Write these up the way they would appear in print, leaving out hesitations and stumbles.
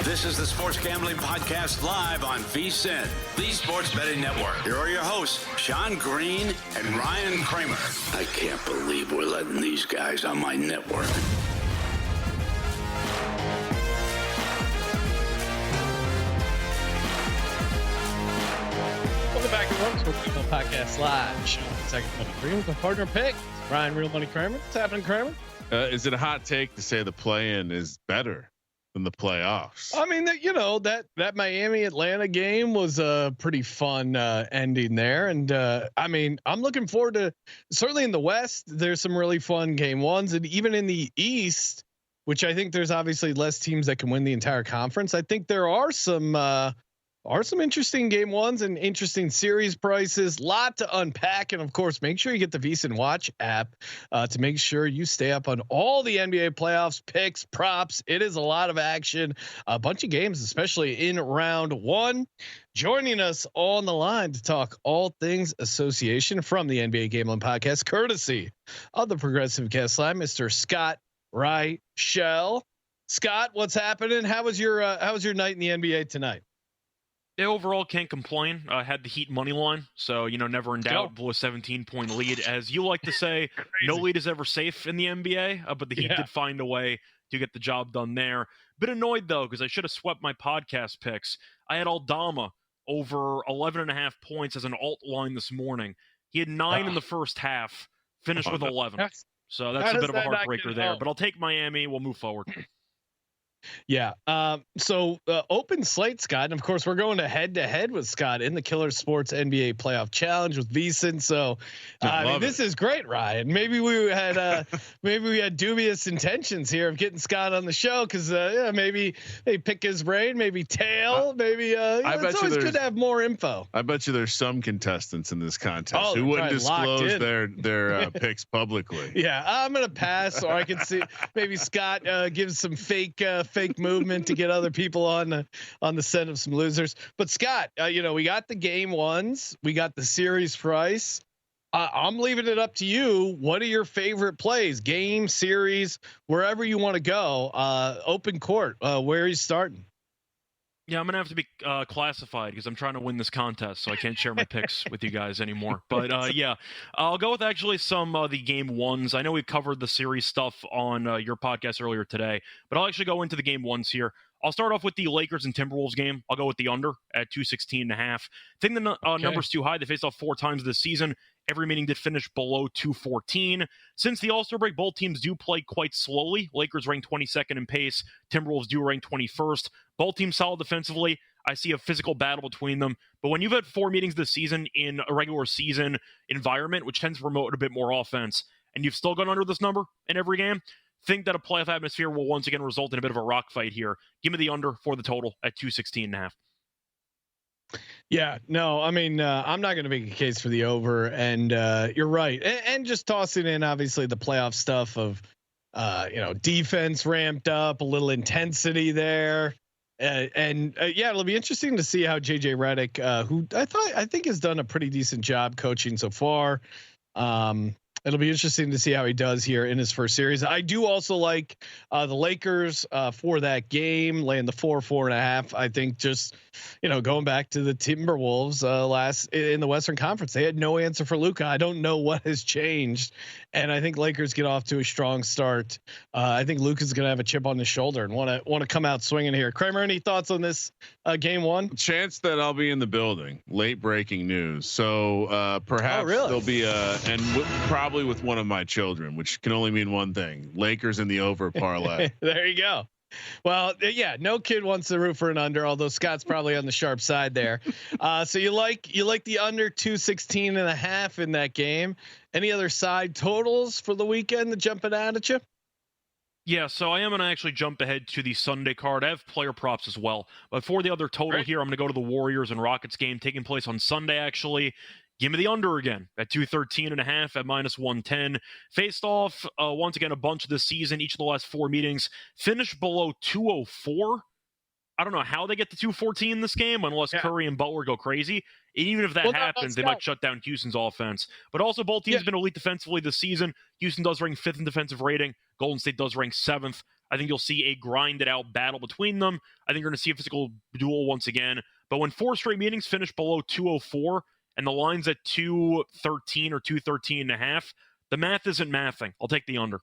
This is the Sports Gambling Podcast live on VSiN, the Sports Betting Network. Here are your hosts, Sean Green and Ryan Kramer. I can't believe we're letting these guys on my network. Welcome back to Sports Gambling Podcast live. Sean, second money Green with my partner pick, Ryan Real Money Kramer. What's happening, Kramer? Is it a hot take to say the play-in is better than the playoffs? I mean, that Miami Atlanta game was a pretty fun ending there, and I mean, I'm looking forward to certainly in the West. There's some really fun game ones, and even in the East, which I think there's obviously less teams that can win the entire conference. I think there are some interesting game ones and interesting series prices. Lot to unpack, and of course, make sure you get the VSiN Watch app to make sure you stay up on all the NBA playoffs, picks, props. It is a lot of action, a bunch of games, especially in round one. Joining us on the line to talk all things association from the NBA Gambling Podcast, courtesy of the Progressive Guest Line, Mr. Scott Reichel. Scott, what's happening? How was your night in the NBA tonight? Yeah, overall, can't complain. I had the Heat money line, so never in doubt. Blew a 17-point lead, as you like to say. No lead is ever safe in the NBA, but the Heat did find a way to get the job done there. Bit annoyed though, because I should have swept my podcast picks. I had Aldama over 11.5 points as an alt line this morning. He had 9 in the first half, finished with 11. So that's a bit of a heartbreaker there. But I'll take Miami. We'll move forward. Yeah. So open slate, Scott. And of course, we're going to head with Scott in the Killer Sports NBA Playoff Challenge with VSiN. So I mean, this is great, Ryan. Maybe we had dubious intentions here of getting Scott on the show because maybe they pick his brain, maybe tail, maybe. It's always good to have more info. I bet you there's some contestants in this contest who wouldn't disclose their picks publicly. Yeah, I'm gonna pass, or I can see maybe Scott gives some fake movement to get other people on the scent of some losers. But Scott, we got the game ones, we got the series price. I'm leaving it up to you. What are your favorite plays? Game, series, wherever you want to go. Open court. Where are you starting? Yeah, I'm gonna have to be classified because I'm trying to win this contest, so I can't share my picks with you guys anymore. But yeah, I'll go with actually some the game ones. I know we covered the series stuff on your podcast earlier today, but I'll actually go into the game ones here. I'll start off with the Lakers and Timberwolves game. I'll go with the under at 216.5. I think the number's too high. They faced off 4 times this season. Every meeting did finish below 214. Since the All-Star break, both teams do play quite slowly. Lakers rank 22nd in pace. Timberwolves do rank 21st. Both teams solid defensively. I see a physical battle between them. But when you've had 4 meetings this season in a regular season environment, which tends to promote a bit more offense, and you've still gone under this number in every game, think that a playoff atmosphere will once again result in a bit of a rock fight here. Give me the under for the total at 216.5. Yeah, no, I mean, I'm not going to make a case for the over, and you're right. And just tossing in, obviously, the playoff stuff of, defense ramped up, a little intensity there. Yeah, it'll be interesting to see how JJ Redick, who I think has done a pretty decent job coaching so far. It'll be interesting to see how he does here in his first series. I do also like the Lakers for that game, laying the 4.5. I think just, going back to the Timberwolves last in the Western Conference, they had no answer for Luka. I don't know what has changed. And I think Lakers get off to a strong start. I think Luka's going to have a chip on his shoulder and want to come out swinging here. Kramer, any thoughts on this game one? Chance that I'll be in the building. Late breaking news. So perhaps there'll be probably with one of my children, which can only mean one thing: Lakers in the over parlay. There you go. Well, yeah, no kid wants to root for an under, although Scott's probably on the sharp side there. So you like the under 216.5 in that game. Any other side totals for the weekend that jumping out at you? Yeah, so I am going to actually jump ahead to the Sunday card. I have player props as well. But for the other total here, I'm going to go to the Warriors and Rockets game taking place on Sunday, actually. Give me the under again at 213.5 at -110. Faced off once again a bunch this season. Each of the last 4 meetings finished below 204. I don't know how they get to 214 in this game unless Curry and Butler go crazy. And even if that happens, they might shut down Houston's offense. But also both teams have been elite defensively this season. Houston does rank 5th in defensive rating. Golden State does rank 7th. I think you'll see a grinded out battle between them. I think you're going to see a physical duel once again. But when 4 straight meetings finish below 204 and the line's at 213 or 213.5, the math isn't mathing. I'll take the under.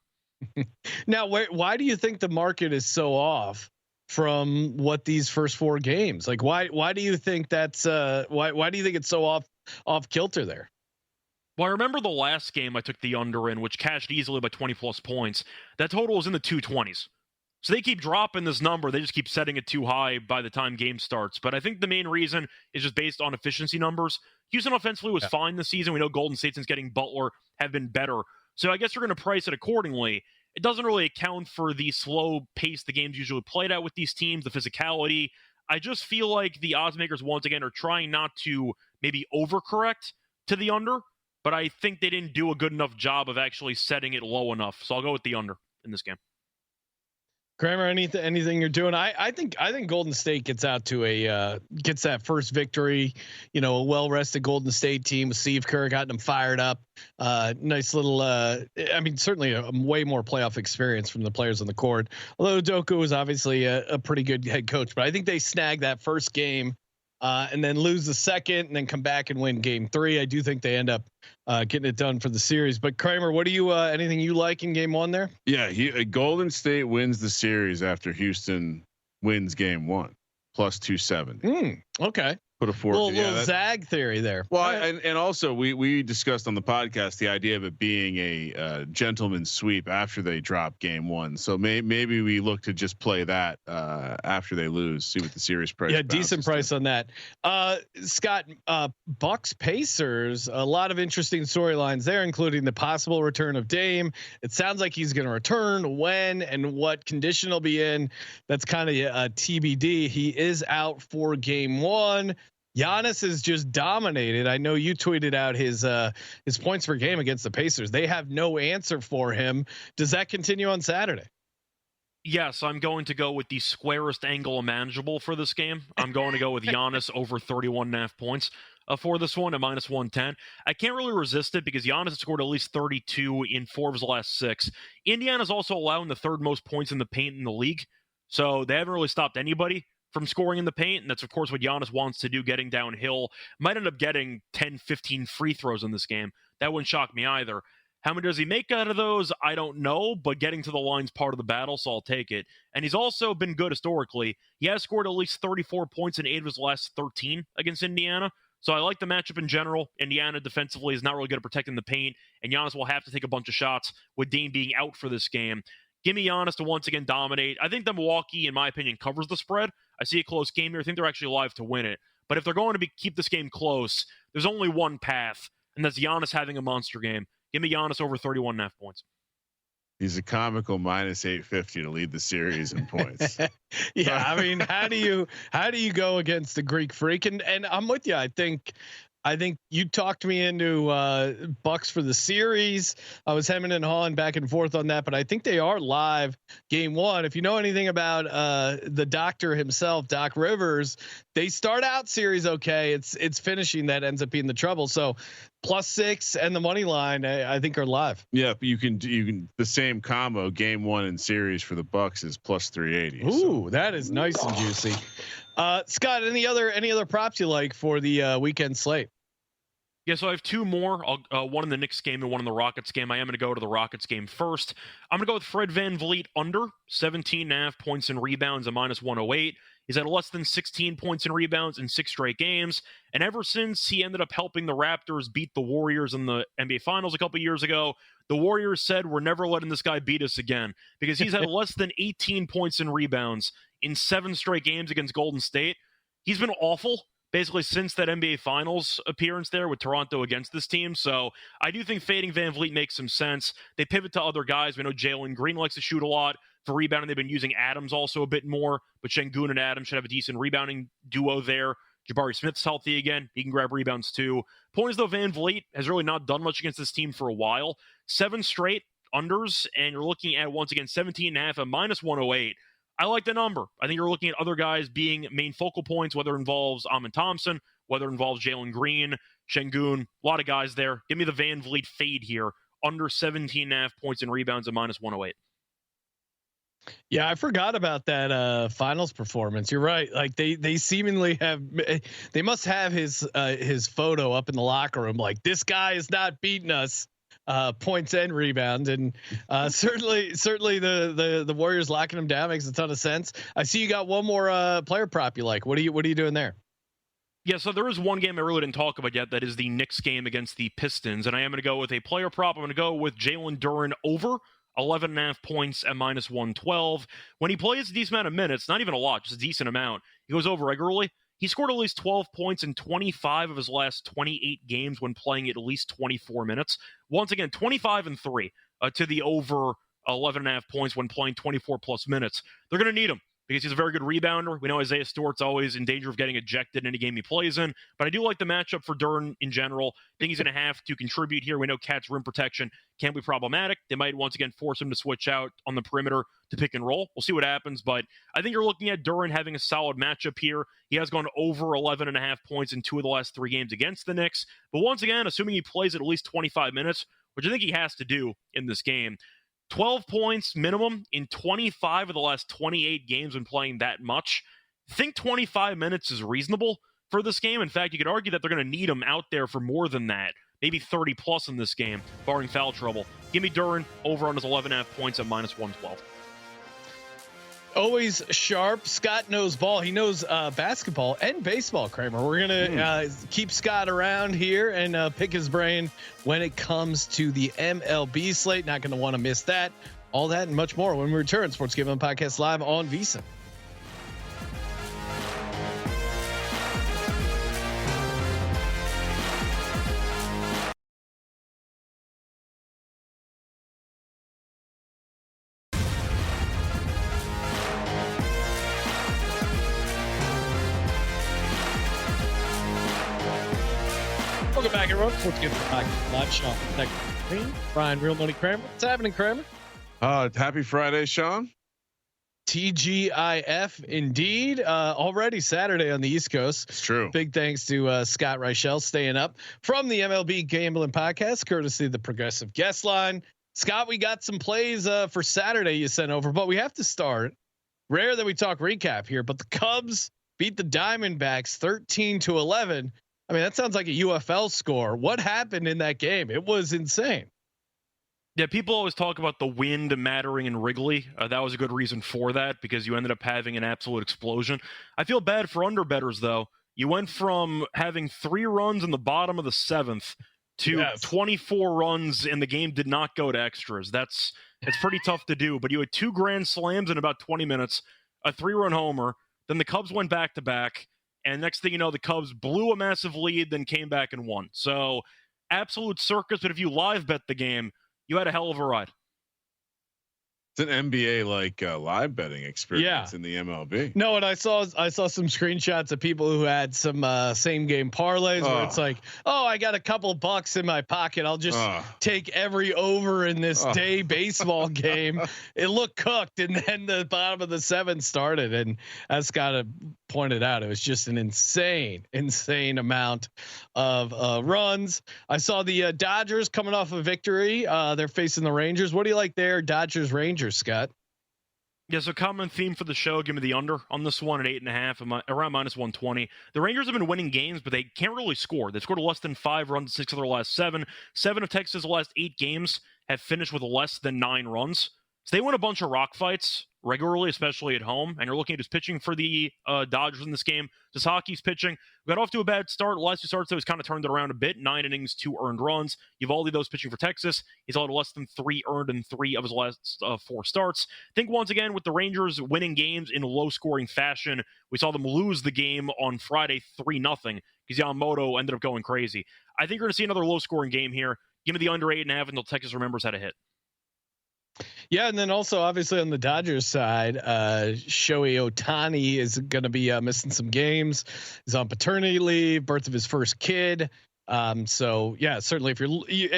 Now, why do you think the market is so off from what these first 4 games? Like, why do you think that's why do you think it's so off kilter there? Well, I remember the last game I took the under in, which cashed easily by 20 plus points. That total was in the 220s. So they keep dropping this number. They just keep setting it too high by the time game starts. But I think the main reason is just based on efficiency numbers. Houston offensively was fine this season. We know Golden State, since getting Butler, have been better. So I guess you're going to price it accordingly. It doesn't really account for the slow pace the game's usually played out with these teams, the physicality. I just feel like the odds makers, once again, are trying not to maybe overcorrect to the under, but I think they didn't do a good enough job of actually setting it low enough. So I'll go with the under in this game. Kramer, anything you're doing? I think Golden State gets out to gets that first victory. You know, a well rested Golden State team with Steve Kerr got them fired up. Nice little. I mean, certainly a way more playoff experience from the players on the court. Although Doku was obviously a pretty good head coach, but I think they snagged that first game. And then lose the second and then come back and win game 3. I do think they end up getting it done for the series. But Kramer, what do you anything you like in game 1 there? Yeah, Golden State wins the series after Houston wins game 1 plus 270. Okay. Put a 4. Little zag theory there. Well, and also we discussed on the podcast the idea of it being a gentleman's sweep after they drop game 1. So maybe we look to just play that after they lose, see what the series price. Yeah, decent price on that. Scott, Bucks Pacers, a lot of interesting storylines there, including the possible return of Dame. It sounds like he's going to return. When and what condition he'll be in, that's kind of TBD. He is out for game 1. Giannis is just dominated. I know you tweeted out his points per game against the Pacers. They have no answer for him. Does that continue on Saturday? Yes, I'm going to go with the squarest angle imaginable for this game. I'm going to go with Giannis over 31.5 points for this one at minus 110. I can't really resist it because Giannis has scored at least 32 in 4 of his last 6. Indiana's also allowing the 3rd most points in the paint in the league. So they haven't really stopped anybody from scoring in the paint, and that's of course what Giannis wants to do, getting downhill. Might end up getting 10, 15 free throws in this game. That wouldn't shock me either. How many does he make out of those? I don't know, but getting to the line's part of the battle, so I'll take it. And he's also been good historically. He has scored at least 34 points in 8 of his last 13 against Indiana. So I like the matchup in general. Indiana defensively is not really good at protecting the paint, and Giannis will have to take a bunch of shots with Dame being out for this game. Give me Giannis to once again dominate. I think that Milwaukee, in my opinion, covers the spread. I see a close game here. I think they're actually live to win it. But if they're going to keep this game close, there's only one path, and that's Giannis having a monster game. Give me Giannis over 31.5 points. He's a comical minus 850 to lead the series in points. Yeah, I mean, how do you go against the Greek Freak? And I'm with you. I think you talked me into Bucks for the series. I was hemming and hawing back and forth on that, but I think they are live game 1. If you know anything about the doctor himself, Doc Rivers, they start out series okay. It's finishing that ends up being the trouble. So +6 and the money line, I think, are live. Yeah, but you can the same combo game 1 in series for the Bucks is +380. Ooh, so. That is nice and juicy. Scott, any other props you like for the weekend slate? Yeah, so I have 2 more. One in the Knicks game and one in the Rockets game. I am going to go to the Rockets game first. I'm going to go with Fred VanVleet under 17.5 points and rebounds at minus 108. He's had less than 16 points and rebounds in 6 straight games. And ever since he ended up helping the Raptors beat the Warriors in the NBA Finals a couple years ago, the Warriors said, we're never letting this guy beat us again, because he's had less than 18 points and rebounds in 7 straight games against Golden State. He's been awful basically since that NBA Finals appearance there with Toronto against this team. So I do think fading VanVleet makes some sense. They pivot to other guys. We know Jalen Green likes to shoot a lot. For rebounding, they've been using Adams also a bit more, but Şengün and Adams should have a decent rebounding duo there. Jabari Smith's healthy again. He can grab rebounds too. Point is, though, VanVleet has really not done much against this team for a while. 7 straight unders, and you're looking at, once again, 17.5 at minus 108. I like the number. I think you're looking at other guys being main focal points, whether it involves Amin Thompson, whether it involves Jalen Green, Şengün, a lot of guys there. Give me the VanVleet fade here, under 17.5 points and rebounds at minus 108. Yeah, I forgot about that finals performance. You're right. Like they seemingly have, they must have his photo up in the locker room. Like, this guy is not beating us. Points and rebound, and certainly the Warriors locking him down makes a ton of sense. I see you got one more player prop you like. What are you doing there? Yeah, so there is one game I really didn't talk about yet. That is the Knicks game against the Pistons, and I am going to go with a player prop. I'm going to go with Jalen Duren over 11.5 points at -112. When he plays a decent amount of minutes, not even a lot, just a decent amount, he goes over regularly. He scored at least 12 points in 25 of his last 28 games when playing at least 24 minutes. Once again, 25 and 3 to the over 11.5 points when playing 24 plus minutes. They're going to need him because he's a very good rebounder. We know Isaiah Stewart's always in danger of getting ejected in any game he plays in, but I do like the matchup for Duren in general. I think he's going to have to contribute here. We know Cat's rim protection can be problematic. They might once again force him to switch out on the perimeter to pick and roll. We'll see what happens, but I think you're looking at Duren having a solid matchup here. He has gone over 11.5 points in 2 of the last 3 games against the Knicks, but once again, assuming he plays at least 25 minutes, which I think he has to do in this game, 12 points minimum in 25 of the last 28 games when playing that much. I think 25 minutes is reasonable for this game. In fact, you could argue that they're going to need him out there for more than that, maybe 30 plus in this game, barring foul trouble. Give me Duren over on his 11.5 points at -112. Always sharp. Scott knows ball. He knows basketball and baseball, Kramer. We're going to keep Scott around here and pick his brain when it comes to the MLB slate. Not going to want to miss that. All that and much more when we return. Sports Gambling Podcast live on VSiN. Welcome back, everyone. Sports Gambling Podcast live. Sean, Green, Ryan, Real Money Kramer. What's happening, Kramer? Happy Friday, Sean. TGIF indeed. Already Saturday on the East Coast. It's true. Big thanks to Scott Reichel staying up from the MLB Gambling Podcast, courtesy of the Progressive Guest Line. Scott, we got some plays for Saturday you sent over, but we have to start. Rare that we talk recap here, but the Cubs beat the Diamondbacks 13-11. I mean, that sounds like a UFL score. What happened in that game? It was insane. Yeah, people always talk about the wind mattering in Wrigley. That was a good reason for that because you ended up having an absolute explosion. I feel bad for underbettors, though. You went from having 3 runs in the bottom of the 7th to 24 runs, and the game did not go to extras. It's pretty tough to do, but you had 2 grand slams in about 20 minutes, a 3-run homer. Then the Cubs went back-to-back, and next thing you know, the Cubs blew a massive lead, then came back and won. So absolute circus, but if you live bet the game, you had a hell of a ride. It's an NBA like live betting experience in the MLB. No, and I saw some screenshots of people who had some same game parlays where it's like, oh, I got a couple bucks in my pocket. I'll just take every over in this day baseball game. It looked cooked, and then the bottom of the 7th started, and as Scott pointed out, it was just an insane amount of runs. I saw the Dodgers coming off a victory. They're facing the Rangers. What do you like there, Dodgers Rangers, Scott? Yeah, so common theme for the show. Give me the under on this one at 8.5, around -120. The Rangers have been winning games, but they can't really score. They've scored less than 5 runs in 6 of their last 7. 7 of Texas' last 8 games have finished with less than 9 runs. So they win a bunch of rock fights regularly, especially at home. And you're looking at his pitching for the Dodgers in this game. Sasaki's pitching. We got off to a bad start. Last 2 starts, so he's kind of turned it around a bit. 9 innings, 2 earned runs. Uvalde, those pitching for Texas. He's allowed less than 3 earned in 3 of his last 4 starts. I think once again, with the Rangers winning games in low-scoring fashion, we saw them lose the game on Friday 3-0 because Yamamoto ended up going crazy. I think you're going to see another low-scoring game here. Give me the under 8.5 until Texas remembers how to hit. Yeah, and then also obviously on the Dodgers side, Shohei Ohtani is going to be missing some games. He's on paternity leave, birth of his first kid. So yeah, certainly if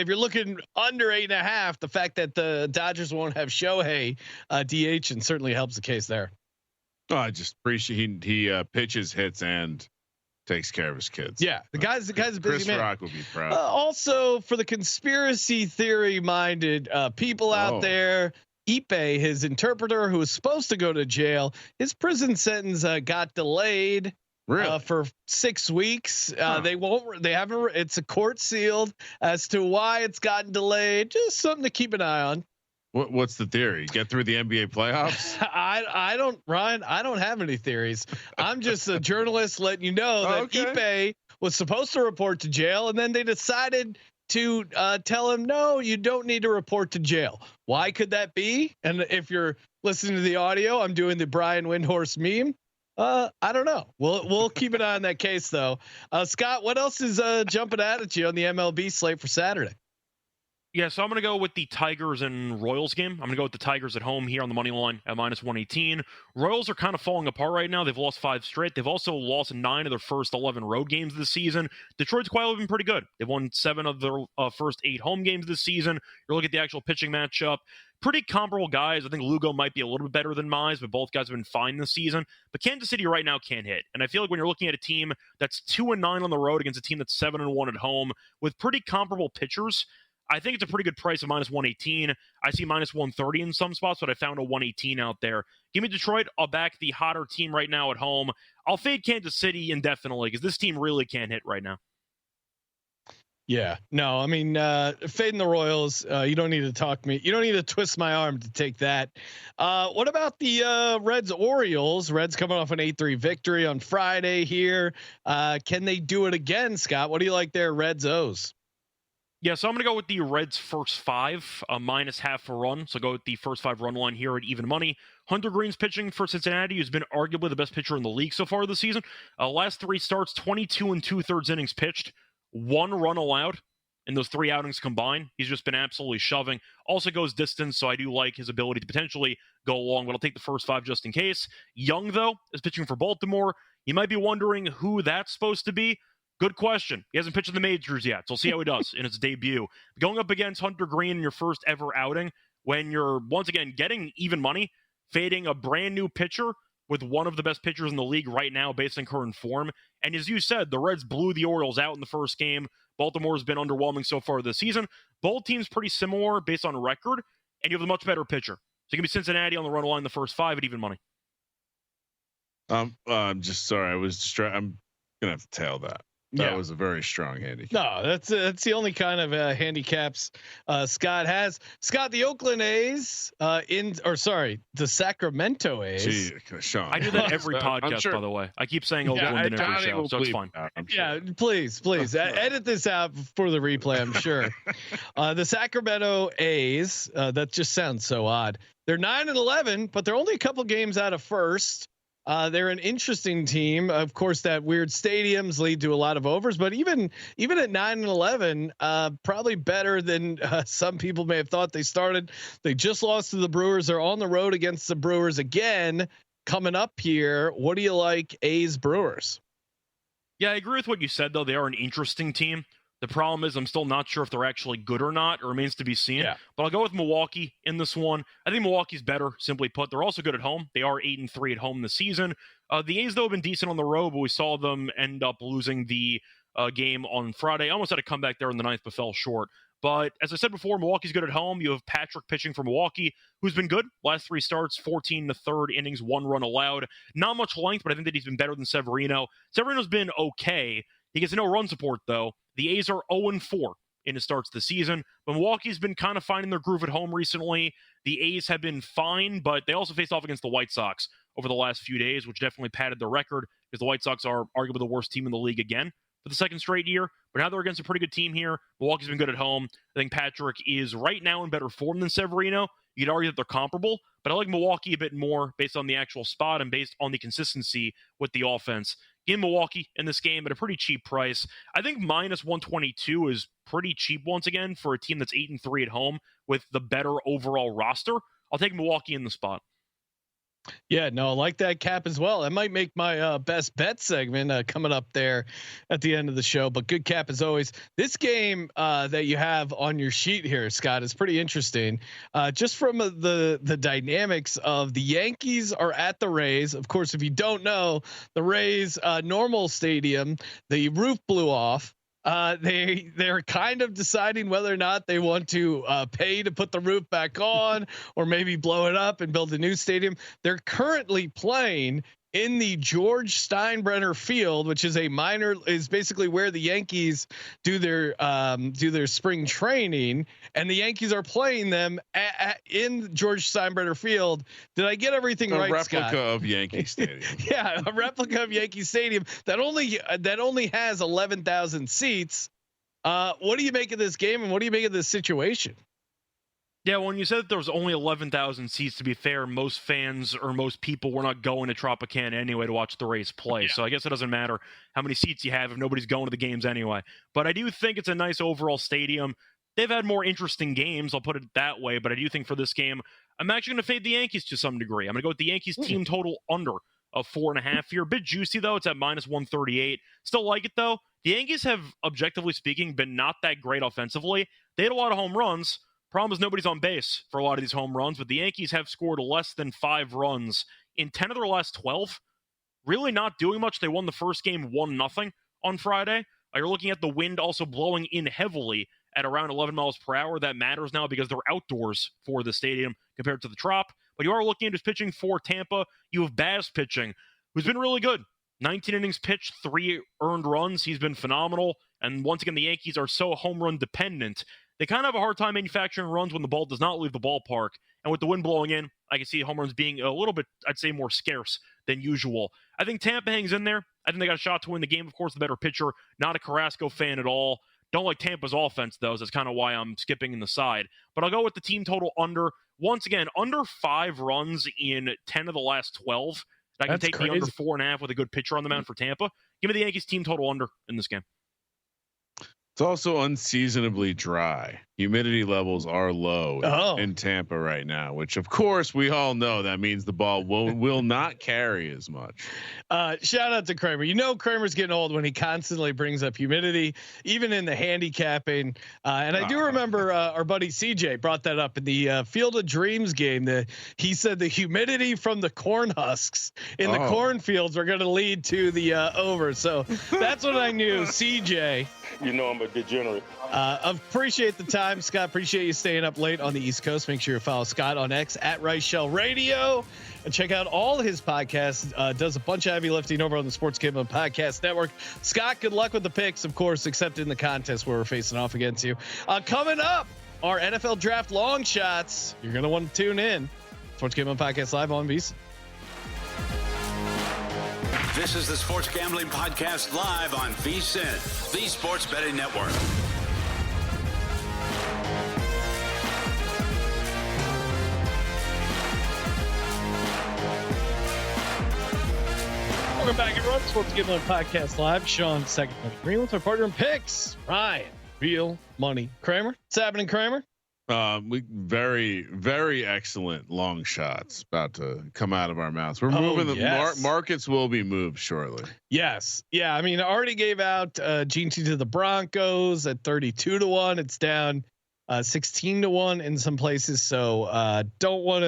you're looking under 8.5, the fact that the Dodgers won't have Shohei DH and certainly helps the case there. Oh, I just appreciate he pitches, hits, and takes care of his kids. Yeah, the guy's a busy Chris man. Rock will be proud. Also, for the conspiracy theory minded people out there, Ipe, his interpreter, who was supposed to go to jail. His prison sentence got delayed for 6 weeks. They haven't. It's a court sealed as to why it's gotten delayed. Just something to keep an eye on. What's the theory? Get through the NBA playoffs? I don't, Ryan. I don't have any theories. I'm just a journalist letting you know that Ipe was supposed to report to jail, and then they decided to tell him, no, you don't need to report to jail. Why could that be? And if you're listening to the audio, I'm doing the Brian Windhorst meme. I don't know. We'll keep an eye on that case though. Scott, what else is jumping out at you on the MLB slate for Saturday? Yeah, so I'm going to go with the Tigers and Royals game. I'm going to go with the Tigers at home here on the money line at -118. Royals are kind of falling apart right now. They've lost 5 straight. They've also lost 9 of their first 11 road games this season. Detroit's quietly been pretty good. They've won 7 of their first 8 home games this season. You're looking at the actual pitching matchup. Pretty comparable guys. I think Lugo might be a little bit better than Mize, but both guys have been fine this season. But Kansas City right now can't hit. And I feel like when you're looking at a team that's 2-9 on the road against a team that's 7-1 at home with pretty comparable pitchers, I think it's a pretty good price of -118. I see -130 in some spots, but I found a 118 out there. Give me Detroit. I'll back the hotter team right now at home. I'll fade Kansas City indefinitely because this team really can't hit right now. Yeah, no, I mean, fading the Royals. You don't need to talk me. You don't need to twist my arm to take that. What about the Reds Orioles? Reds coming off an 8-3 victory on Friday here. Can they do it again, Scott? What do you like there, Reds O's? Yeah, so I'm going to go with the Reds' first 5, -0.5 a run. So go with the first 5 run line here at even money. Hunter Green's pitching for Cincinnati, who's been arguably the best pitcher in the league so far this season. Last 3 starts, 22 2/3 innings pitched, 1 run allowed in those 3 outings combined. He's just been absolutely shoving. Also goes distance, so I do like his ability to potentially go long, but I'll take the first 5 just in case. Young, though, is pitching for Baltimore. You might be wondering who that's supposed to be. Good question. He hasn't pitched in the majors yet, so we'll see how he does in his debut. Going up against Hunter Green in your first ever outing, when you're once again getting even money, fading a brand new pitcher with one of the best pitchers in the league right now based on current form. And as you said, the Reds blew the Orioles out in the first game. Baltimore's been underwhelming so far this season. Both teams pretty similar based on record, and you have a much better pitcher. So you can be Cincinnati on the run line the first 5 at even money. I'm just sorry. I was distracted. I'm gonna have to tail that. That was a very strong handicap. No, that's the only kind of handicaps Scott has. Scott, the Oakland A's the Sacramento A's. Gee, Sean. I do that every podcast, by the way. I keep saying Oakland in every show, so it's fine. Yeah, please edit this out for the replay. I'm sure. The Sacramento A's. That just sounds so odd. They're 9-11, but they're only a couple games out of first. They're an interesting team. Of course, that weird stadiums lead to a lot of overs, but even at 9-11, probably better than some people may have thought. They started. They just lost to the Brewers. They're on the road against the Brewers again coming up here. What do you like, A's Brewers? Yeah, I agree with what you said, though. They are an interesting team. The problem is I'm still not sure if they're actually good or not. It remains to be seen. Yeah. But I'll go with Milwaukee in this one. I think Milwaukee's better, simply put. They're also good at home. They are 8-3 at home this season. The A's, though, have been decent on the road, but we saw them end up losing the game on Friday. I almost had a comeback there in the 9th, but fell short. But as I said before, Milwaukee's good at home. You have Patrick pitching for Milwaukee, who's been good. Last 3 starts, 14 1/3 innings, 1 run allowed. Not much length, but I think that he's been better than Severino. Severino's been okay. He gets no run support, though. The A's are 0-4 in his starts this season, but Milwaukee's been kind of finding their groove at home recently. The A's have been fine, but they also faced off against the White Sox over the last few days, which definitely padded their record because the White Sox are arguably the worst team in the league again for the 2nd straight year. But now they're against a pretty good team here. Milwaukee's been good at home. I think Patrick is right now in better form than Severino. You could argue that they're comparable, but I like Milwaukee a bit more based on the actual spot and based on the consistency with the offense. In Milwaukee in this game at a pretty cheap price. I think -122 is pretty cheap once again for a team that's 8-3 at home with the better overall roster. I'll take Milwaukee in the spot. Yeah, no, I like that cap as well. That might make my best bet segment coming up there at the end of the show, but good cap as always. This game that you have on your sheet here, Scott, is pretty interesting. Just from the dynamics of the Yankees are at the Rays. Of course, if you don't know, the Rays normal stadium, the roof blew off. They're kind of deciding whether or not they want to pay to put the roof back on, or maybe blow it up and build a new stadium. They're currently playing in the George Steinbrenner Field, which is basically where the Yankees do their spring training, and the Yankees are playing them in George Steinbrenner Field. Did I get everything right, replica Scott? of Yankee Stadium. Yeah, a replica of Yankee Stadium that only has 11,000 seats. What do you make of this game, and what do you make of this situation? Yeah, when you said that there was only 11,000 seats, to be fair, most fans or most people were not going to Tropicana anyway to watch the Rays play. Yeah. So I guess it doesn't matter how many seats you have if nobody's going to the games anyway. But I do think it's a nice overall stadium. They've had more interesting games, I'll put it that way. But I do think for this game, I'm actually going to fade the Yankees to some degree. I'm going to go with the Yankees team total under of 4.5 here. A bit juicy, though. It's at -138. Still like it, though. The Yankees have, objectively speaking, been not that great offensively. They had a lot of home runs. Problem is nobody's on base for a lot of these home runs, but the Yankees have scored less than 5 runs in 10 of their last 12. Really not doing much. They won the first game 1-0 on Friday. You're looking at the wind also blowing in heavily at around 11 miles per hour. That matters now because they're outdoors for the stadium compared to the Trop. But you are looking at his pitching for Tampa. You have Baz pitching, who's been really good. 19 innings pitched, 3 earned runs. He's been phenomenal. And once again, the Yankees are so home run dependent. They kind of have a hard time manufacturing runs when the ball does not leave the ballpark. And with the wind blowing in, I can see home runs being a little bit, I'd say, more scarce than usual. I think Tampa hangs in there. I think they got a shot to win the game. Of course, the better pitcher. Not a Carrasco fan at all. Don't like Tampa's offense, though. So that's kind of why I'm skipping in the side. But I'll go with the team total under. Once again, under 5 runs in 10 of the last 12. I can take the under 4.5 with a good pitcher on the mound for Tampa. Give me the Yankees team total under in this game. It's also unseasonably dry. Humidity levels are low in Tampa right now, which of course we all know that means the ball will not carry as much. Shout out to Kramer. You know, Kramer's getting old when he constantly brings up humidity, even in the handicapping. And I do remember our buddy CJ brought that up in the Field of Dreams game. He said the humidity from the corn husks in the cornfields were going to lead to the over. So that's what I knew. CJ. You know I'm a degenerate. Appreciate the time, Scott. Appreciate you staying up late on the East Coast. Make sure you follow Scott on X at Reichel Radio and check out all his podcasts. Does a bunch of heavy lifting over on the Sports Gambling Podcast Network. Scott, good luck with the picks, of course, except in the contest where we're facing off against you. Coming up, our NFL Draft long shots. You're going to want to tune in. Sports Gambling Podcast live on VSiN. This is the Sports Gambling Podcast live on VSiN, the Sports Betting Network. Welcome back, everyone. Sports Gambling Podcast live. Sean, second Green with our partner in picks, Ryan, Real Money Kramer. What's happening, Kramer? We very, very excellent long shots about to come out of our mouths. We're moving. The markets will be moved shortly. Yes. Yeah. I mean, I already gave out GT to the Broncos at 32-1. It's down 16-1 in some places. So don't want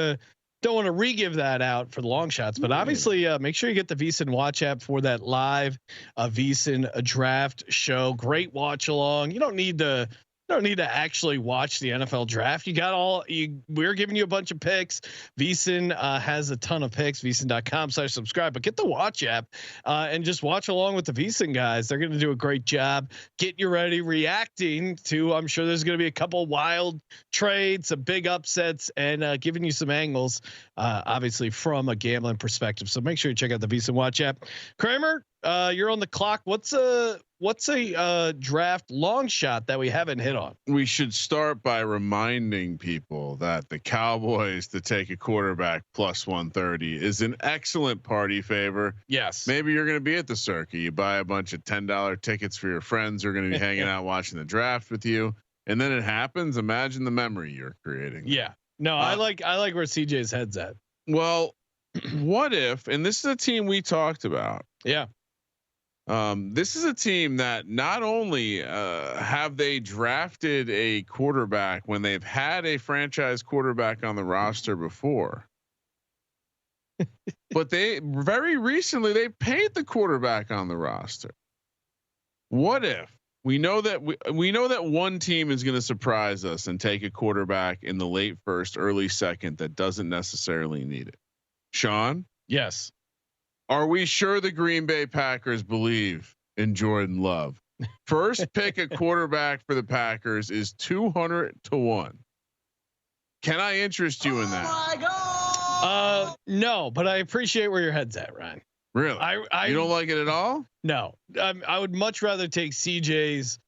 to re-give that out for the long shots, but obviously make sure you get the VSiN watch app for that live VSiN draft show. Great watch along. You don't need to actually watch the NFL draft. We're giving you a bunch of picks. VSiN has a ton of picks, VSiN.com/subscribe, but get the watch app and just watch along with the VSiN guys. They're going to do a great job. Get you ready, reacting to, I'm sure there's going to be a couple wild trades, some big upsets, and giving you some angles, obviously from a gambling perspective. So make sure you check out the VSiN watch app. Kramer, you're on the clock. What's a draft long shot that we haven't hit on? We should start by reminding people that the Cowboys to take a quarterback plus 130 is an excellent party favor. Yes. Maybe you're going to be at the circuit. You buy a bunch of $10 tickets for your friends who are going to be hanging out watching the draft with you. And then it happens. Imagine the memory you're creating. Yeah. No, I like where CJ's head's at. Well, what if, and this is a team we talked about. Yeah. This is a team that not only have they drafted a quarterback when they've had a franchise quarterback on the roster before, but they very recently they paid the quarterback on the roster. What if We know that we know that one team is going to surprise us and take a quarterback in the late first, early second that doesn't necessarily need it. Sean, Yes. are we sure the Green Bay Packers believe in Jordan Love? First pick a quarterback for the Packers is 200 to 1. Can I interest you in that? My God. No, but I appreciate where your head's at, Ryan. Really? You don't like it at all? No, I would much rather take CJ's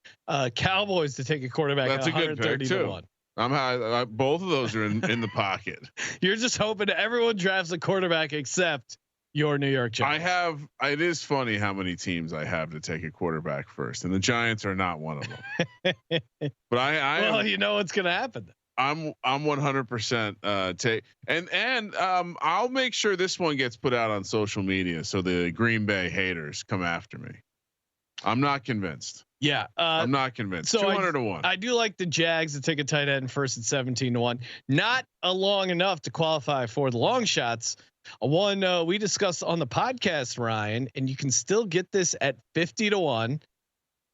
Cowboys to take a quarterback. That's a good pick too. 1. Both of those are in the pocket. You're just hoping everyone drafts a quarterback except your New York Giants. It is funny how many teams I have to take a quarterback first, and the Giants are not one of them. But well, you know what's going to happen then. I'm 100% take and I'll make sure this one gets put out on social media so the Green Bay haters come after me. I'm not convinced. Yeah, I'm not convinced. So 200 to 1. I do like the Jags to take a tight end first at 17 to 1. Not long enough to qualify for the long shots. One we discussed on the podcast, Ryan, and you can still get this at 50 to 1.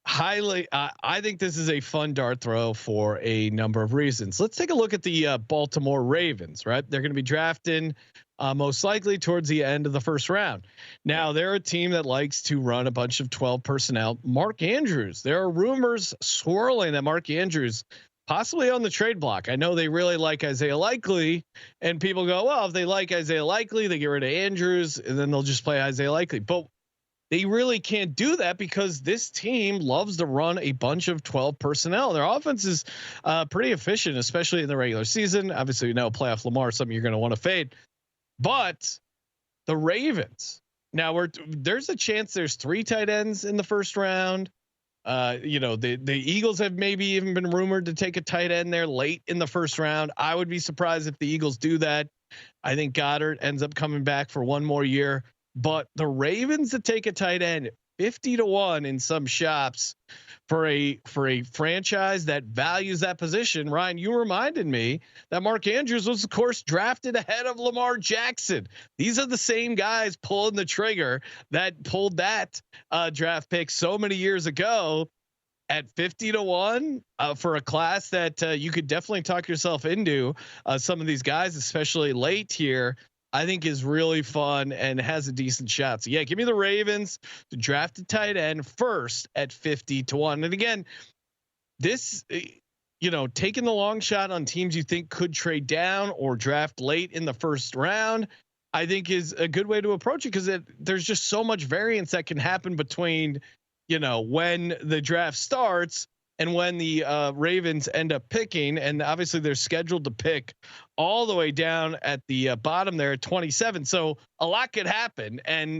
Highly, I think this is a fun dart throw for a number of reasons. Let's take a look at the Baltimore Ravens. Right, they're going to be drafting most likely towards the end of the first round. Now they're a team that likes to run a bunch of 12 personnel. Mark Andrews. There are rumors swirling that Mark Andrews possibly on the trade block. I know they really like Isaiah Likely, and people go, well, if they like Isaiah Likely, they get rid of Andrews, and then they'll just play Isaiah Likely. But they really can't do that because this team loves to run a bunch of 12 personnel. Their offense is pretty efficient, especially in the regular season. Obviously, playoff Lamar, something you're going to want to fade. But the Ravens, now there's a chance there's 3 tight ends in the first round. The Eagles have maybe even been rumored to take a tight end there late in the first round. I would be surprised if the Eagles do that. I think Goddard ends up coming back for one more year. But the Ravens to take a tight end 50 to 1 in some shops for a franchise that values that position. Ryan, you reminded me that Mark Andrews was of course drafted ahead of Lamar Jackson. These are the same guys pulling the trigger that pulled that draft pick so many years ago at 50 to 1 for a class that you could definitely talk yourself into. Some of these guys, especially late here, I think is really fun and has a decent shot. So yeah, give me the Ravens to draft a tight end first at 50 to 1. And again, this, taking the long shot on teams you think could trade down or draft late in the first round, I think is a good way to approach it because there's just so much variance that can happen between, when the draft starts and when the Ravens end up picking. And obviously they're scheduled to pick all the way down at the bottom there at 27. So a lot could happen. And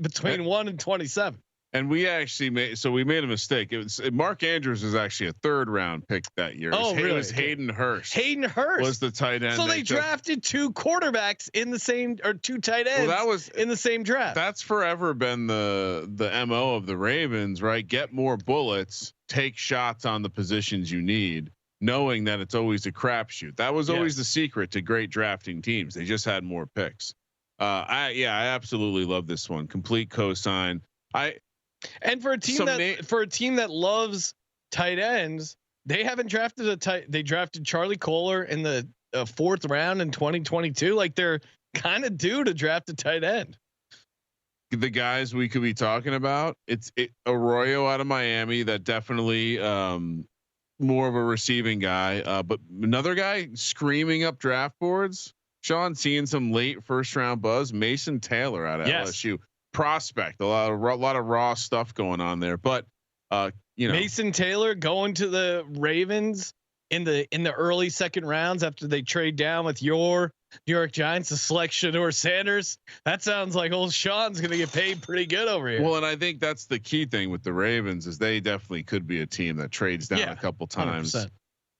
between 1 and 27. And we actually made a mistake. Mark Andrews was actually a 3rd round pick that year. Really? It was Hayden Hurst. Hayden Hurst was the tight end. So they drafted 2 quarterbacks in the same, or 2 tight ends. Well, that was in the same draft. That's forever been the MO of the Ravens, right? Get more bullets, take shots on the positions you need, knowing that it's always a crapshoot. That was always the secret to great drafting teams. They just had more picks. I absolutely love this one. Complete cosign. And for a team that loves tight ends, they haven't drafted they drafted Charlie Kohler in the 4th round in 2022. Like they're kind of due to draft a tight end. The guys we could be talking about, it's Arroyo out of Miami, that definitely more of a receiving guy, but another guy screaming up draft boards. Sean, seeing some late first round buzz. Mason Taylor out of LSU. Prospect, a lot of raw stuff going on there, but Mason Taylor going to the Ravens in the early 2nd rounds after they trade down with your New York Giants to select Shedeur Sanders. That sounds like old Sean's going to get paid pretty good over here. Well, and I think that's the key thing with the Ravens is they definitely could be a team that trades down a couple times,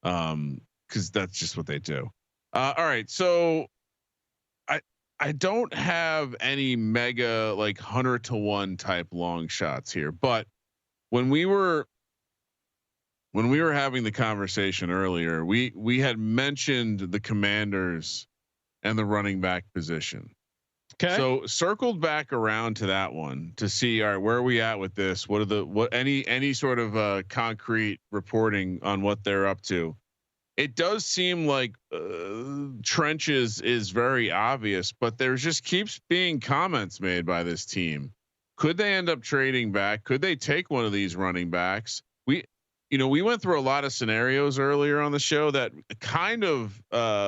'cause that's just what they do. All right, so I don't have any mega like 100 to 1 type long shots here, but when we were having the conversation earlier, we had mentioned the Commanders and the running back position. Okay. So circled back around to that one to see, all right, where are we at with this? Any sort of concrete reporting on what they're up to? It does seem like trenches is very obvious, but there just keeps being comments made by this team. Could they end up trading back? Could they take one of these running backs? We went through a lot of scenarios earlier on the show that kind of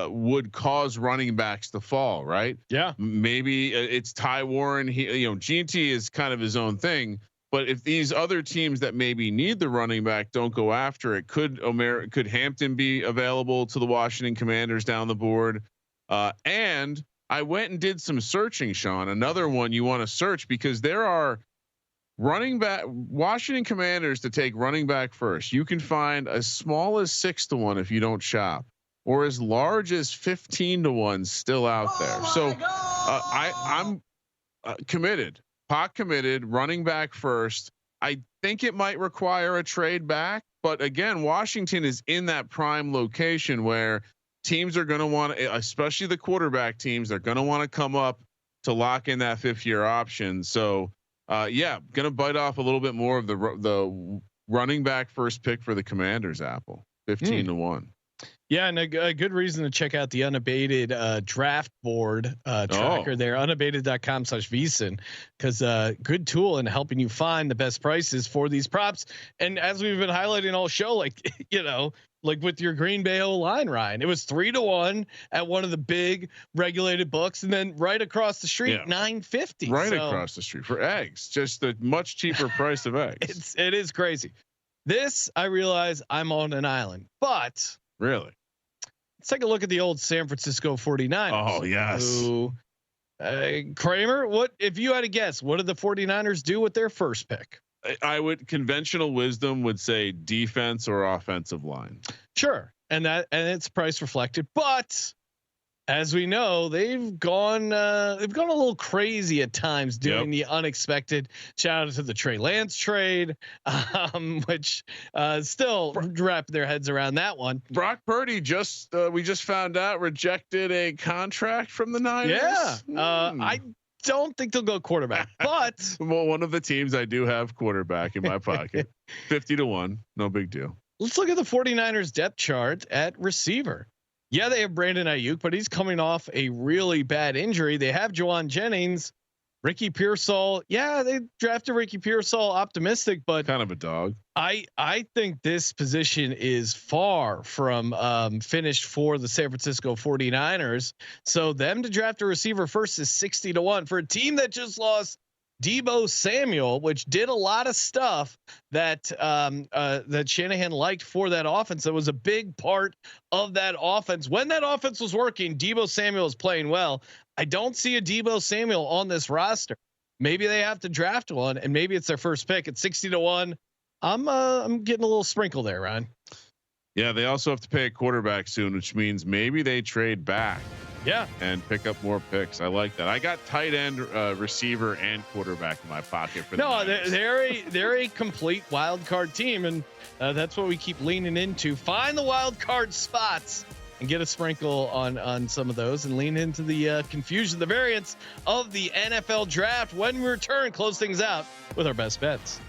would cause running backs to fall, right? Yeah. Maybe it's Ty Warren. GT is kind of his own thing. But if these other teams that maybe need the running back don't go after it, could Hampton be available to the Washington Commanders down the board? And I went and did some searching, Sean. Another one you want to search because there are running back Washington Commanders to take running back first. You can find as small as 6-1 if you don't shop, or as large as 15-1 still out there. So I'm committed. Pot committed, running back first. I think it might require a trade back, but again, Washington is in that prime location where teams are going to want to, especially the quarterback teams, they're going to want to come up to lock in that 5th-year option. So, going to bite off a little bit more of the running back first pick for the Commanders. Apple 15-1. Yeah, and a good reason to check out the unabated draft board tracker there, unabated.com/VSiN, because good tool in helping you find the best prices for these props. And as we've been highlighting all show, like with your Green Bay O-line, Ryan, it was 3-1 at one of the big regulated books, and then right across the street, $9.50 right across the street for eggs, just the much cheaper price of eggs. It is crazy. This, I realize I'm on an island, but really. Let's take a look at the old San Francisco 49ers. Oh yes. Who, Kramer, what if you had to guess, what did the 49ers do with their first pick? I would, conventional wisdom would say defense or offensive line. Sure. And it's price reflected, but as we know, they've gone a little crazy at times doing the unexpected. Shout out to the Trey Lance trade, which still wrap their heads around that one. Brock Purdy we just found out rejected a contract from the Niners. Yeah. I don't think they'll go quarterback, but well, one of the teams I do have quarterback in my pocket. 50-1, no big deal. Let's look at the 49ers depth chart at receiver. Yeah, they have Brandon Ayuk, but he's coming off a really bad injury. They have Juwan Jennings, Ricky Pearsall. Yeah, they drafted Ricky Pearsall, optimistic, but kind of a dog. I think this position is far from finished for the San Francisco 49ers. So them to draft a receiver first is 60-1 for a team that just lost Deebo Samuel, which did a lot of stuff that that Shanahan liked for that offense. That was a big part of that offense. When that offense was working, Deebo Samuel is playing well. I don't see a Deebo Samuel on this roster. Maybe they have to draft one, and maybe it's their first pick at 60-1. I'm getting a little sprinkle there, Ryan. Yeah, they also have to pay a quarterback soon, which means maybe they trade back. Yeah, and pick up more picks. I like that. I got tight end, receiver, and quarterback in my pocket for they're a complete wild card team, and that's what we keep leaning into. Find the wild card spots and get a sprinkle on some of those, and lean into the confusion, the variance of the NFL draft. When we return, close things out with our best bets.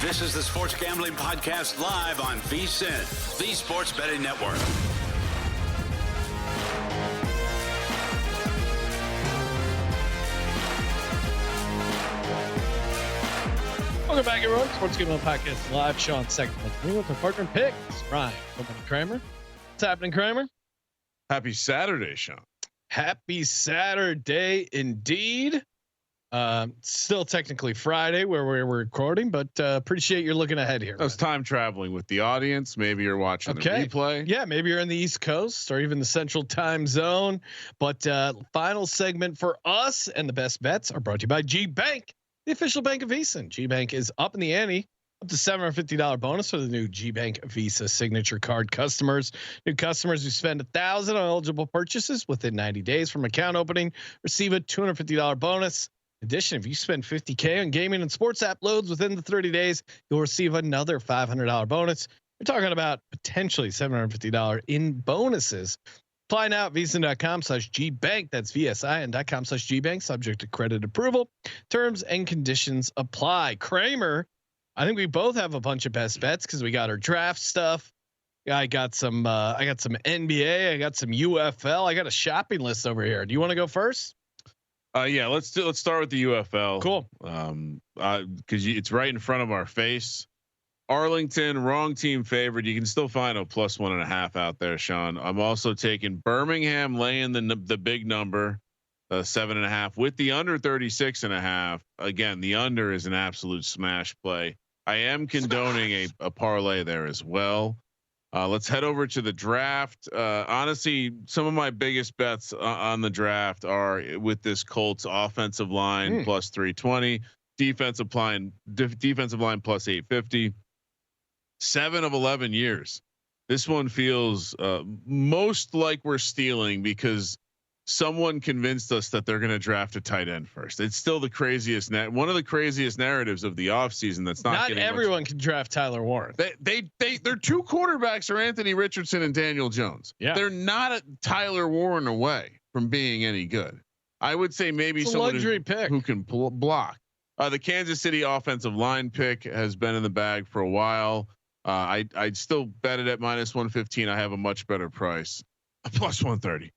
This is the Sports Gambling Podcast live on VSiN, the Sports Betting Network. Welcome back, everyone. Sports Gambling Podcast live. Sean second with me with my partner picks, Ryan Kramer. What's happening, Kramer? Happy Saturday, Sean. Happy Saturday indeed. Still technically Friday where we're recording, but appreciate you're looking ahead here. I was time traveling with the audience. Maybe you're watching the replay. Yeah, maybe you're in the East Coast or even the Central Time Zone. But final segment for us and the best bets are brought to you by G Bank, the official bank of VSiN. G Bank is up in the ante. Up to $750 bonus for the new G Bank Visa Signature Card customers. New customers who spend $1,000 on eligible purchases within 90 days from account opening receive a $250 bonus. In addition, if you spend $50K on gaming and sports app loads within the 30 days, you'll receive another $500 bonus. We're talking about potentially $750 in bonuses. Apply now at vsin.com/gbank. That's vsin.com/gbank. Subject to credit approval. Terms and conditions apply. Kramer, I think we both have a bunch of best bets because we got our draft stuff. I got some NBA. I got some UFL. I got a shopping list over here. Do you want to go first? Yeah, let's start with the UFL. Cool. Because it's right in front of our face. Arlington, wrong team favored. You can still find a +1.5 out there, Sean. I'm also taking Birmingham laying the big number, 7.5 with the under 36.5. Again, the under is an absolute smash play. I am condoning a parlay there as well. Let's head over to the draft. Honestly, some of my biggest bets on the draft are with this Colts offensive line +320, defensive line +850. 7 of 11 years. This one feels most like we're stealing because someone convinced us that they're going to draft a tight end first. It's still the craziest one of the craziest narratives of the offseason. That's not everyone can draft Tyler Warren. They're two quarterbacks are Anthony Richardson and Daniel Jones. Yeah. They're not a Tyler Warren away from being any good. I would say maybe someone who can block. The Kansas City offensive line pick has been in the bag for a while. I'd still bet it at -115. I have a much better price, +130.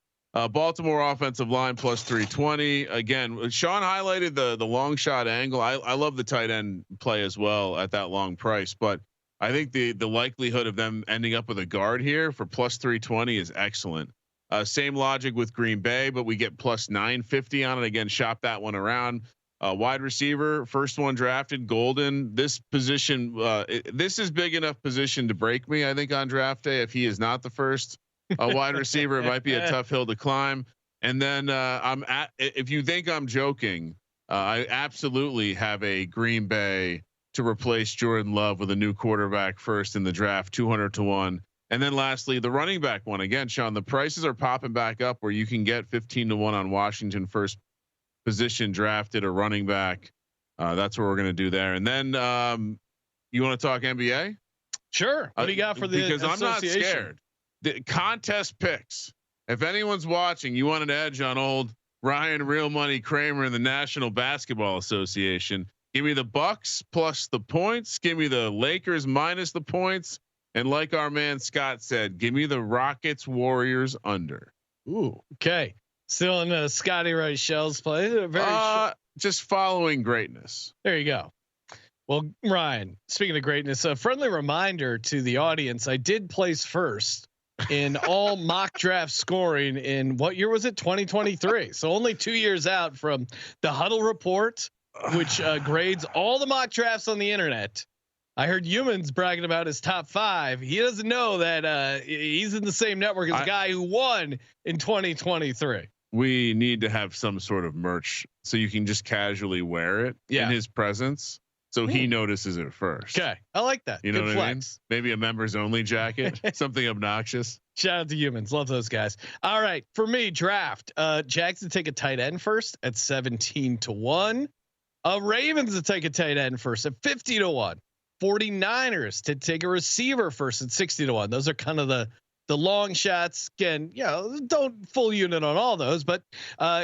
Baltimore offensive line +320. Again, Sean highlighted the long shot angle. I love the tight end play as well at that long price, but I think the likelihood of them ending up with a guard here for +320 is excellent. Same logic with Green Bay, but we get +950 on it. Again, shop that one around. Wide receiver, first one drafted, Golden. This position, this is big enough position to break me, I think, on draft day. If he is not the first wide receiver, it might be a tough hill to climb. And then if you think I'm joking, I absolutely have a Green Bay to replace Jordan Love with a new quarterback first in the draft, 200-1. And then lastly, the running back one. Again, Sean, the prices are popping back up where you can get 15-1 on Washington first position drafted a running back. That's what we're going to do there. And then you want to talk NBA? Sure. What do you got for the because I'm not scared. The contest picks. If anyone's watching, you want an edge on old Ryan Real Money Kramer in the National Basketball Association. Give me the Bucks plus the points. Give me the Lakers minus the points. And like our man Scott said, give me the Rockets Warriors under. Ooh. Okay. Still in Scotty Reichel's play. Just following greatness. There you go. Well, Ryan, speaking of greatness, a friendly reminder to the audience, I did place first in all mock draft scoring in what year was it? 2023. So only 2 years out from the Huddle Report, which grades all the mock drafts on the internet. I heard Humans bragging about his top 5. He doesn't know that he's in the same network as a guy who won in 2023. We need to have some sort of merch so you can just casually wear it in his presence. So he notices it first. Okay. I like that. You know Good what flex. I mean? Maybe a members only jacket, something obnoxious. Shout out to Humans. Love those guys. All right. For me, draft, Jags to take a tight end first at 17-1. Ravens to take a tight end first at 50-1. 49ers to take a receiver first at 60-1. Those are kind of the long shots. Again, don't full unit on all those, but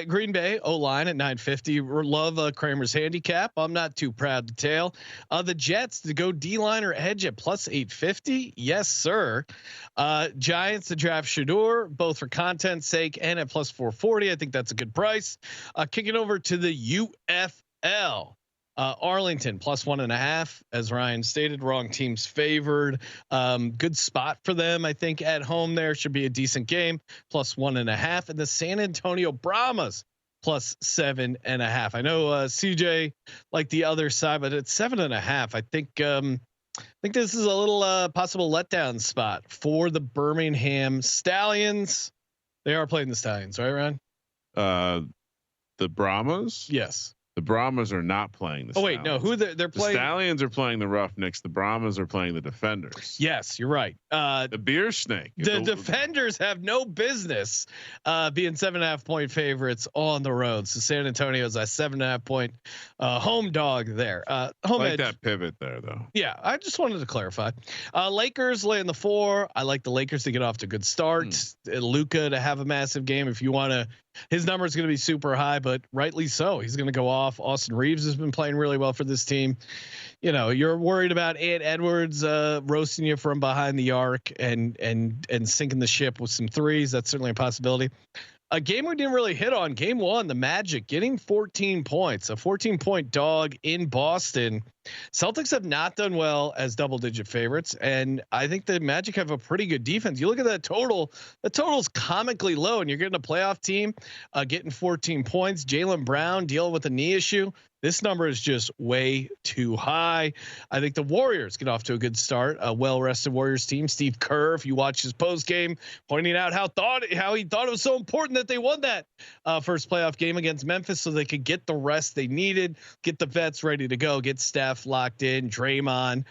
Green Bay O-line at 950. Love Kramer's handicap. I'm not too proud to tail. The Jets to go D-line or edge at +850. Yes, sir. Giants to draft Shador, both for content's sake and at +440. I think that's a good price. Kicking over to the UFL. Arlington +1.5, as Ryan stated. Wrong teams favored. Good spot for them, I think. At home, there should be a decent game. +1.5, and the San Antonio Brahmas +7.5. I know CJ like the other side, but it's 7.5. I think this is a little possible letdown spot for the Birmingham Stallions. They are playing the Stallions, right, Ryan? The Brahmas. Yes. The Brahmas are not playing the Stallions. No, who they're playing? The Stallions are playing the Roughnecks. The Brahmas are playing the Defenders. Yes, you're right. The Beer Snake. The Defenders have no business being 7.5 point favorites on the road. So San Antonio's a 7.5 point home dog there. Home like edge. That pivot there, though. Yeah, I just wanted to clarify. Lakers laying the 4. I like the Lakers to get off to a good start. Luka to have a massive game. If you want to, his number is going to be super high, but rightly so. He's going to go off. Austin Reeves has been playing really well for this team. You know, you're worried about Ant Edwards roasting you from behind the arc and sinking the ship with some threes. That's certainly a possibility. A game we didn't really hit on, game 1, the Magic getting 14 points, a 14-point dog in Boston. Celtics have not done well as double-digit favorites, and I think the Magic have a pretty good defense. You look at that total; the total's comically low, and you're getting a playoff team getting 14 points. Jaylen Brown dealing with a knee issue. This number is just way too high. I think the Warriors get off to a good start. A well-rested Warriors team. Steve Kerr, if you watch his post game, pointing out how he thought it was so important that they won that first playoff game against Memphis, so they could get the rest they needed, get the vets ready to go, get Steph locked in, Draymond,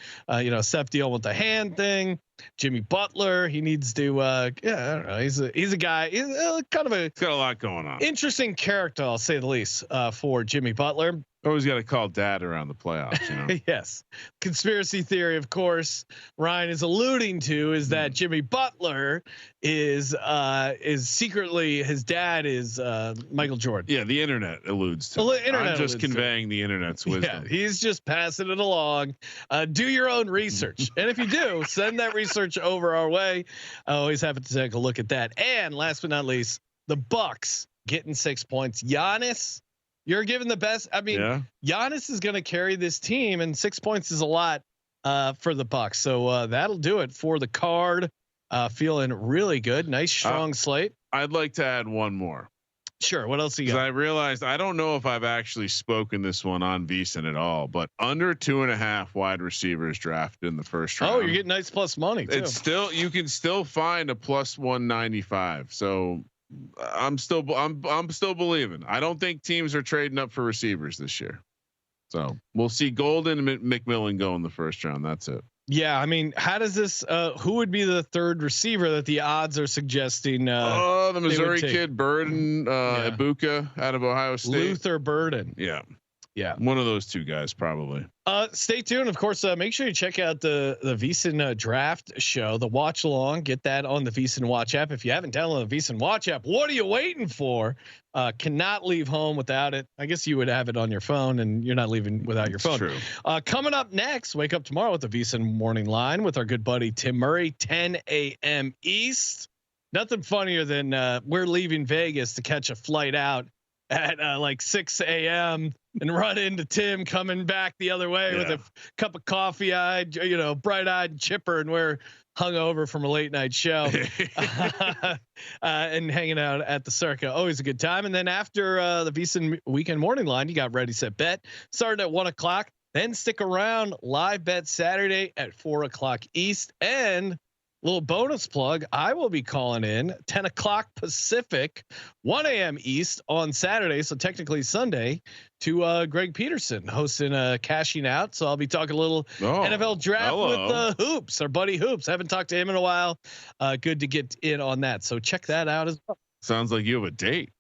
Steph dealing with the hand thing. Jimmy Butler, he needs to. I don't know. He's a guy. He's got a lot going on. Interesting character, I'll say the least, for Jimmy Butler. Always got to call dad around the playoffs, you know. Yes. Conspiracy theory, of course, Ryan is alluding to is that Jimmy Butler is secretly his dad is Michael Jordan. Yeah, the internet alludes to. I'm just conveying the internet's wisdom. Yeah, he's just passing it along. Do your own research, and if you do, send that research over our way. I always happy to take a look at that. And last but not least, the Bucks getting 6 points. Giannis. You're giving the best. I mean, Giannis is going to carry this team, and 6 points is a lot for the Bucks. So that'll do it for the card. Feeling really good. Nice strong slate. I'd like to add one more. Sure. What else you got? I realized I don't know if I've actually spoken this one on VSiN at all, but under 2.5 wide receivers drafted in the first round. Oh, you're getting nice plus money too. It's still, you can still find a plus 195. So I'm still believing. I don't think teams are trading up for receivers this year. So we'll see Golden and McMillan go in the first round. That's it. Yeah, I mean, how does this? Who would be the third receiver that the odds are suggesting? The Missouri kid Burden, Ibuka out of Ohio State. Luther Burden. Yeah, one of those two guys probably. Stay tuned. Of course, make sure you check out the VSiN draft show, the watch along. Get that on the VSiN Watch app. If you haven't downloaded the VSiN Watch app, what are you waiting for? Cannot leave home without it. I guess you would have it on your phone, and you're not leaving without your phone. True. Coming up next, wake up tomorrow with the VSiN Morning Line with our good buddy Tim Murray, 10 a.m. East. Nothing funnier than we're leaving Vegas to catch a flight out at like 6 a.m. and run into Tim coming back the other way with a cup of coffee, bright-eyed, chipper, and we're hungover from a late night show and hanging out at the Circa. Always a good time. And then after the VSiN Weekend Morning Line, you got Ready Set Bet starting at 1:00. Then stick around, live bet Saturday at 4:00 East. And little bonus plug, I will be calling in 10:00 Pacific, 1 a.m. East on Saturday. So technically Sunday to Greg Peterson hosting Cashing Out. So I'll be talking a little NFL draft with Hoops, our buddy Hoops. Haven't talked to him in a while. Good to get in on that. So check that out as well. Sounds like you have a date.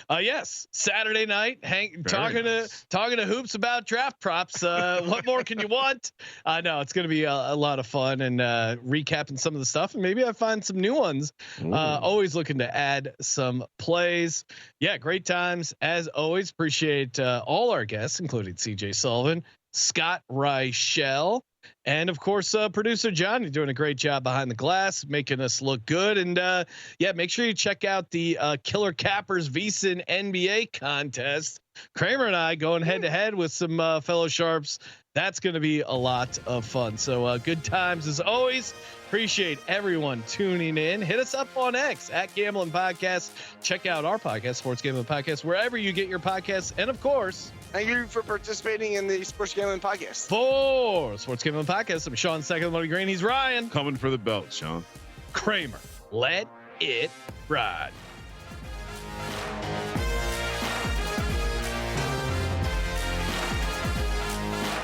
Yes, Saturday night, talking to Hoops about draft props. What more can you want? No, it's going to be a lot of fun and recapping some of the stuff, and maybe I find some new ones. Always looking to add some plays. Yeah, great times as always. Appreciate all our guests, including CJ Sullivan, Scott Reichel, and of course, producer John. You're doing a great job behind the glass, making us look good. And make sure you check out the Killer Cappers VSiN NBA contest. Kramer and I going head to head with some fellow sharps. That's going to be a lot of fun. So good times as always. Appreciate everyone tuning in. Hit us up on X at Gambling Podcast. Check out our podcast, Sports Gambling Podcast, wherever you get your podcasts. And of course, thank you for participating in the Sports Gambling Podcast. For Sports Gambling Podcast, I'm Sean Second Money Green. He's Ryan. Coming for the belt, Sean. Kramer. Let it ride.